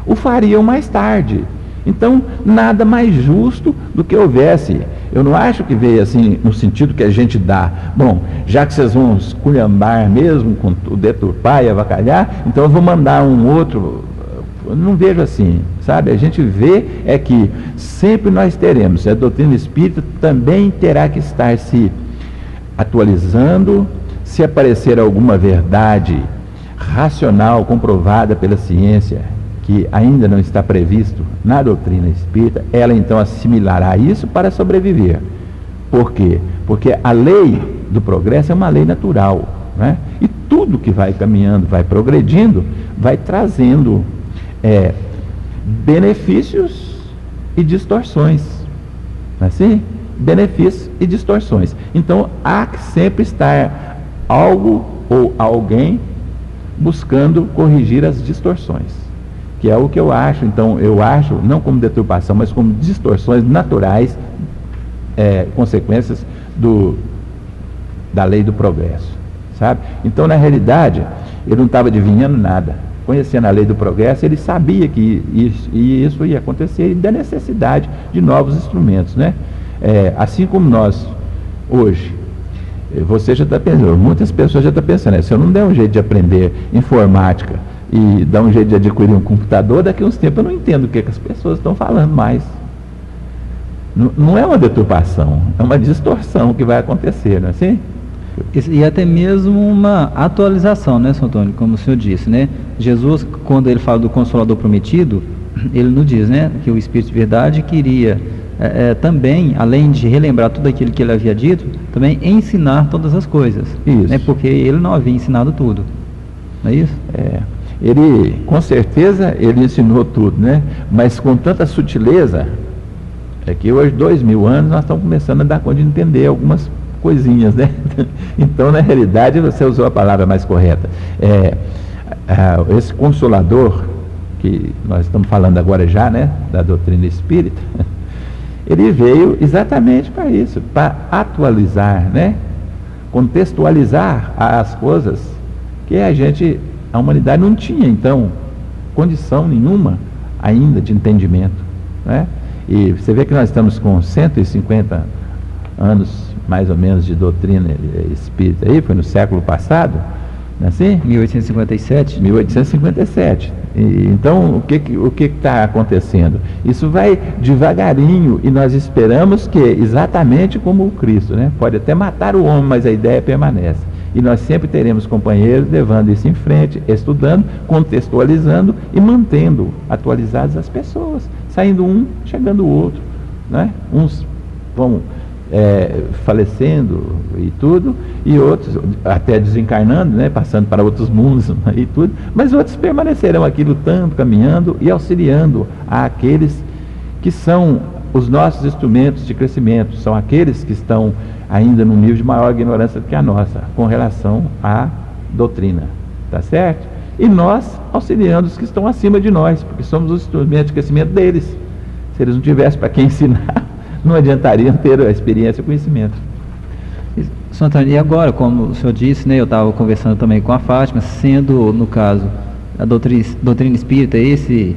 o fariam mais tarde. Então, nada mais justo do que houvesse. Eu não acho que veio assim no sentido que a gente dá. Bom, já que vocês vão esculhambar mesmo, com o deturpar e avacalhar, então eu vou mandar um outro. Eu não vejo assim, sabe? A gente vê é que sempre nós teremos. A doutrina espírita também terá que estar se atualizando, se aparecer alguma verdade racional, comprovada pela ciência, que ainda não está previsto na doutrina espírita, ela então assimilará isso para sobreviver. Por quê? Porque a lei do progresso é uma lei natural, né? E tudo que vai caminhando, vai progredindo, vai trazendo benefícios e distorções. Assim? Benefícios e distorções. Então há que sempre estar algo ou alguém buscando corrigir as distorções, que é o que eu acho. Então eu acho, não como deturpação, mas como distorções naturais, consequências da lei do progresso, sabe? Então, na realidade, ele não estava adivinhando nada. Conhecendo a lei do progresso, ele sabia que isso ia acontecer e da necessidade de novos instrumentos, né? Assim como nós hoje, você já está pensando, muitas pessoas já estão pensando, se eu não der um jeito de aprender informática e dar um jeito de adquirir um computador, daqui a uns tempos eu não entendo o que as pessoas estão falando mais. Não é uma deturpação, é uma distorção que vai acontecer, não é assim? E até mesmo uma atualização, né, São Antônio, como o senhor disse, né? Jesus, quando ele fala do Consolador prometido, ele nos diz, né, que o Espírito de Verdade queria também, além de relembrar tudo aquilo que ele havia dito, também ensinar todas as coisas. Isso. Né, porque ele não havia ensinado tudo. Não é isso? Ele, com certeza, ele ensinou tudo, né? Mas com tanta sutileza, que hoje, 2000 anos, nós estamos começando a dar conta de entender algumas coisinhas, né? Então, na realidade, você usou a palavra mais correta. Esse Consolador, que nós estamos falando agora já, né, da doutrina espírita, ele veio exatamente para isso, para atualizar, né, contextualizar as coisas que a humanidade não tinha, então, condição nenhuma ainda de entendimento, né? E você vê que nós estamos com 150 anos mais ou menos de doutrina espírita aí, foi no século passado, não é assim? 1857. 1857. Então, o que está acontecendo? Isso vai devagarinho e nós esperamos que, exatamente como o Cristo, né? Pode até matar o homem, mas a ideia permanece. E nós sempre teremos companheiros levando isso em frente, estudando, contextualizando e mantendo atualizadas as pessoas. Saindo um, chegando o outro, né? Uns vão falecendo e tudo, e outros até desencarnando, né? Passando para outros mundos e tudo, mas outros permanecerão aqui lutando, caminhando e auxiliando àqueles que são os nossos instrumentos de crescimento, são aqueles que estão ainda num nível de maior ignorância do que a nossa, com relação à doutrina, tá certo? E nós auxiliando os que estão acima de nós, porque somos os instrumentos de crescimento deles. Se eles não tivessem para quem ensinar, não adiantaria ter a experiência e o conhecimento. Sr. Antônio, e agora, como o senhor disse, né, eu estava conversando também com a Fátima, sendo, no caso, a doutrina espírita, esse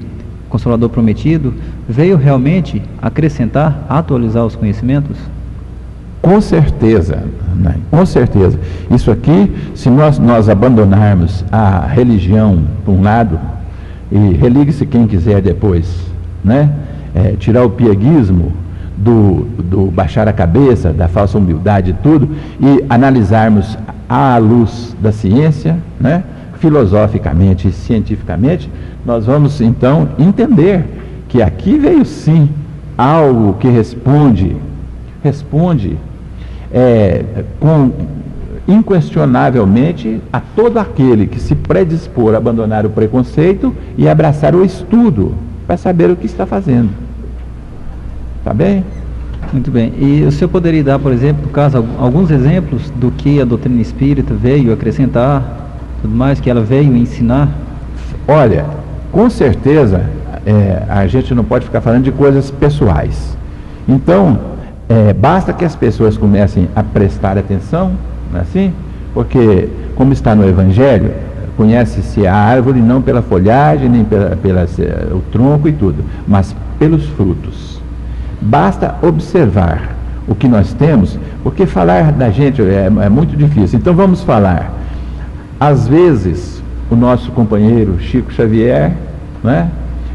Consolador Prometido, veio realmente acrescentar, atualizar os conhecimentos? Com certeza, né? Com certeza. Isso aqui, se nós abandonarmos a religião por um lado, e religue-se quem quiser depois, né? Tirar o pieguismo do baixar a cabeça, da falsa humildade e tudo, e analisarmos à luz da ciência, né? Filosoficamente e cientificamente, nós vamos então entender que aqui veio sim algo que responde inquestionavelmente a todo aquele que se predispor a abandonar o preconceito e abraçar o estudo para saber o que está fazendo. Tá bem? Muito bem. E o senhor poderia dar, por exemplo, no caso, alguns exemplos do que a doutrina espírita veio acrescentar, tudo mais, que ela veio ensinar? Olha, com certeza, a gente não pode ficar falando de coisas pessoais. Então, basta que as pessoas comecem a prestar atenção, não é assim? Porque, como está no Evangelho, conhece-se a árvore não pela folhagem, nem o tronco e tudo, mas pelos frutos. Basta observar o que nós temos, porque falar da gente é muito difícil. Então vamos falar. Às vezes, o nosso companheiro Chico Xavier, né,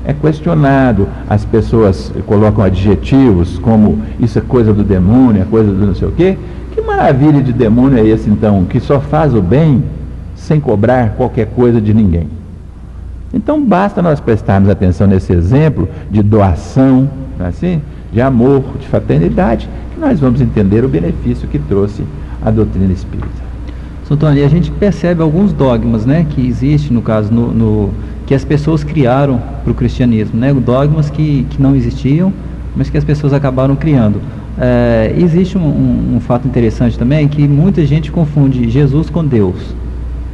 é questionado, as pessoas colocam adjetivos como isso é coisa do demônio, é coisa do não sei o quê. Que maravilha de demônio é esse então, que só faz o bem sem cobrar qualquer coisa de ninguém? Então basta nós prestarmos atenção nesse exemplo de doação, não é assim? De amor, de fraternidade, que nós vamos entender o benefício que trouxe a doutrina espírita. Sr. Antônio, a gente percebe alguns dogmas, né, que existem, no caso, que as pessoas criaram para o cristianismo, né, dogmas que não existiam, mas que as pessoas acabaram criando. Existe um fato interessante também, que muita gente confunde Jesus com Deus,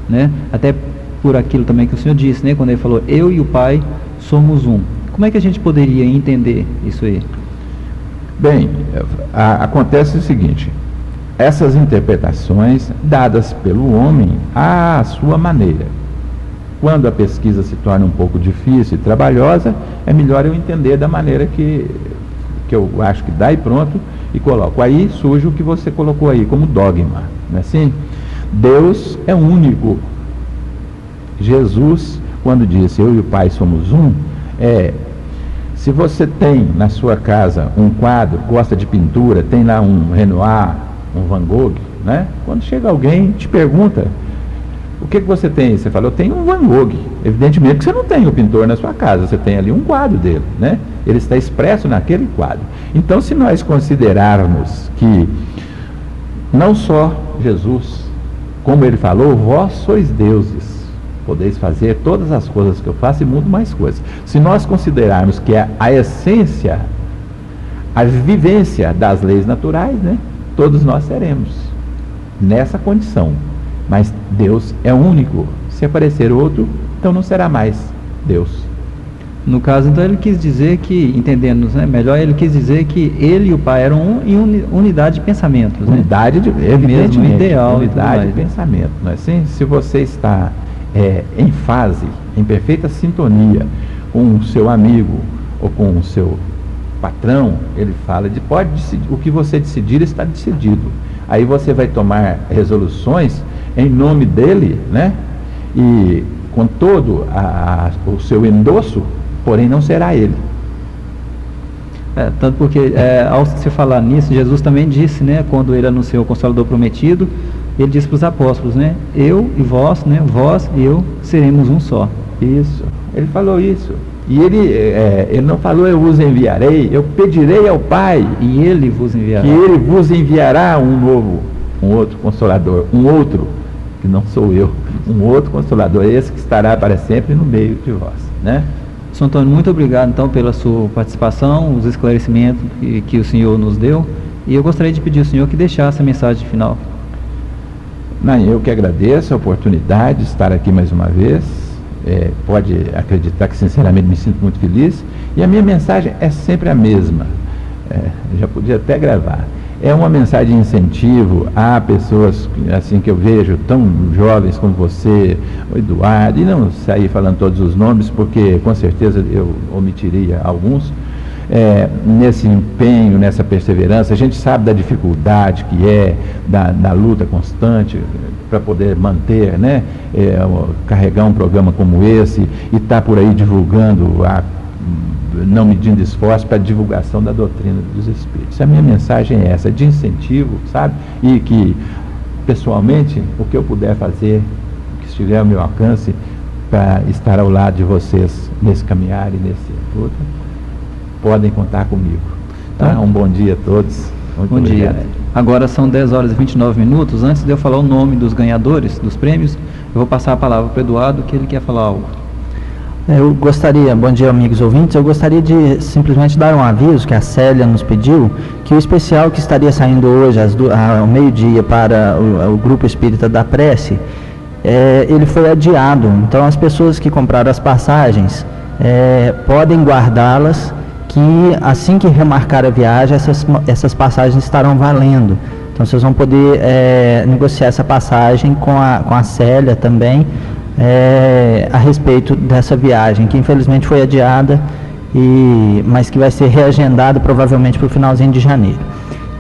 né, até por aquilo também que o senhor disse, né, quando ele falou, eu e o Pai somos um. Como é que a gente poderia entender isso aí? Bem, acontece o seguinte, essas interpretações dadas pelo homem à sua maneira. Quando a pesquisa se torna um pouco difícil e trabalhosa, é melhor eu entender da maneira que eu acho que dá e pronto, e coloco. Aí surge o que você colocou aí como dogma, não é assim? Deus é único. Jesus, quando disse eu e o Pai somos um, se você tem na sua casa um quadro, gosta de pintura, tem lá um Renoir, um Van Gogh, né? Quando chega alguém te pergunta, o que você tem? Você fala, eu tenho um Van Gogh. Evidentemente que você não tem o pintor na sua casa, você tem ali um quadro dele, né? Ele está expresso naquele quadro. Então, se nós considerarmos que não só Jesus, como ele falou, vós sois deuses, podeis fazer todas as coisas que eu faço e muito mais coisas. Se nós considerarmos que a essência, a vivência das leis naturais, né? Todos nós seremos nessa condição. Mas Deus é único. Se aparecer outro, então não será mais Deus. No caso, então, ele quis dizer que, entendendo, né, melhor, ele quis dizer que ele e o Pai eram em unidade de pensamentos. Unidade, né? Evidentemente, mesmo ideal, unidade de pensamento. Não é assim? Se você está em fase, em perfeita sintonia com o seu amigo ou com o seu patrão, ele fala de pode decidir, o que você decidir está decidido. Aí você vai tomar resoluções em nome dele, né? E com todo o seu endosso, porém não será ele. Tanto porque, ao se falar nisso, Jesus também disse, né, quando ele anunciou o Consolador Prometido, ele disse para os apóstolos, né? Eu e vós, né? Vós e eu seremos um só. Isso, ele falou isso. E ele não falou eu vos enviarei, eu pedirei ao Pai. E ele vos enviará. Que ele vos enviará um outro Consolador, um outro, que não sou eu, um outro Consolador, esse que estará para sempre no meio de vós, né? Sr. Antônio, muito obrigado então pela sua participação, os esclarecimentos que o senhor nos deu, e eu gostaria de pedir ao senhor que deixasse a mensagem final. Eu que agradeço a oportunidade de estar aqui mais uma vez. Pode acreditar que sinceramente me sinto muito feliz, e a minha mensagem é sempre a mesma, já podia até gravar, é uma mensagem de incentivo a pessoas assim que eu vejo tão jovens como você, o Eduardo, e não sair falando todos os nomes porque com certeza eu omitiria alguns, nesse empenho, nessa perseverança. A gente sabe da dificuldade que da luta constante para poder manter, né, carregar um programa como esse e estar por aí divulgando, não medindo esforço para a divulgação da doutrina dos Espíritos. A minha mensagem é essa, de incentivo, sabe? E que, pessoalmente, o que eu puder fazer, que estiver ao meu alcance, para estar ao lado de vocês nesse caminhar e nesse luta, podem contar comigo. Tá? Um bom dia a todos. Muito bom obrigado. Dia. Agora são 10 horas e 29 minutos. Antes de eu falar o nome dos ganhadores dos prêmios, eu vou passar a palavra para o Eduardo, que ele quer falar algo. Eu gostaria, bom dia amigos ouvintes, eu gostaria de simplesmente dar um aviso que a Célia nos pediu, que o especial que estaria saindo hoje ao meio-dia para o Grupo Espírita da Prece, ele foi adiado. Então as pessoas que compraram as passagens podem guardá-las, que assim que remarcar a viagem, essas passagens estarão valendo. Então vocês vão poder negociar essa passagem com a Célia também, a respeito dessa viagem, que infelizmente foi adiada, mas que vai ser reagendada provavelmente para o finalzinho de janeiro.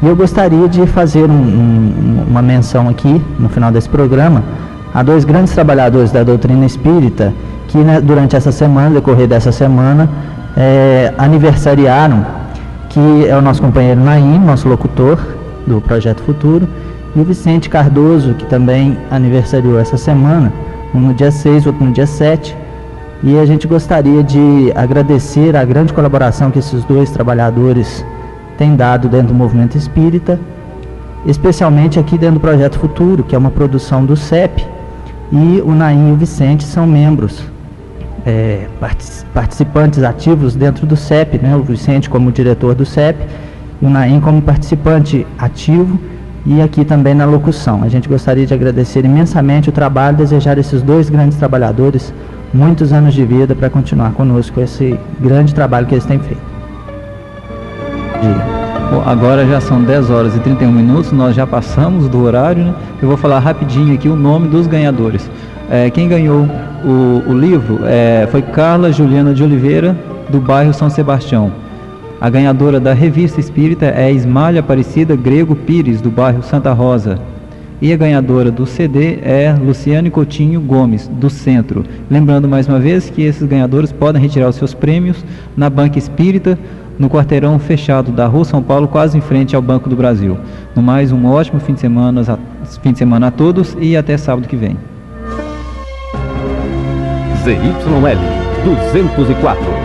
E eu gostaria de fazer uma menção aqui, no final desse programa, a dois grandes trabalhadores da doutrina espírita, que durante essa semana, no decorrer dessa semana, aniversariaram, que é o nosso companheiro Naim, nosso locutor do Projeto Futuro, e o Vicente Cardoso, que também aniversariou essa semana, um no dia 6, outro no dia 7, e a gente gostaria de agradecer a grande colaboração que esses dois trabalhadores têm dado dentro do movimento espírita, especialmente aqui dentro do Projeto Futuro, que é uma produção do CEP, e o Naim e o Vicente são membros, participantes ativos dentro do CEP, né? O Vicente como diretor do CEP, e o Naim como participante ativo, e aqui também na locução. A gente gostaria de agradecer imensamente o trabalho, desejar a esses dois grandes trabalhadores muitos anos de vida para continuar conosco esse grande trabalho que eles têm feito. Bom, agora já são 10 horas e 31 minutos, nós já passamos do horário, né? Eu vou falar rapidinho aqui o nome dos ganhadores. Quem ganhou o livro foi Carla Juliana de Oliveira, do bairro São Sebastião. A ganhadora da Revista Espírita é Ismália Aparecida Grego Pires, do bairro Santa Rosa. E a ganhadora do CD é Luciane Coutinho Gomes, do Centro. Lembrando mais uma vez que esses ganhadores podem retirar os seus prêmios na Banca Espírita, no quarteirão fechado da Rua São Paulo, quase em frente ao Banco do Brasil. No mais, um ótimo fim de semana a todos e até sábado que vem. ZYL 204